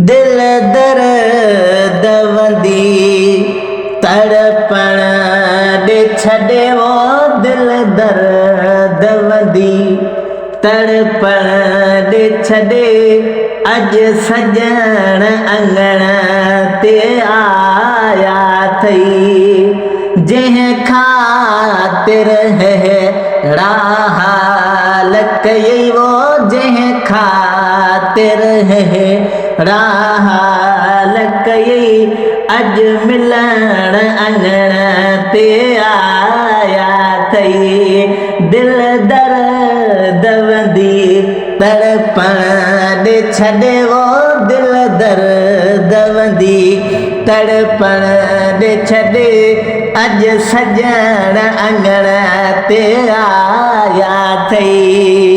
दिल दर्द वंदी तड़पण दे छड़े वो दिल दर्द वंदी तड़पण दे छड़े अज सजण अंगण ते आया थई जह खातिर है राहाल कई वो जह खातिर है राहाल कई अज मिलण अंगण ते आया थई दिल दर्द वंदी तड़पण दे छड़े वो दिल दर्द वंदी तड़पण दे छड़े अज सजण अंगण ते आया थई।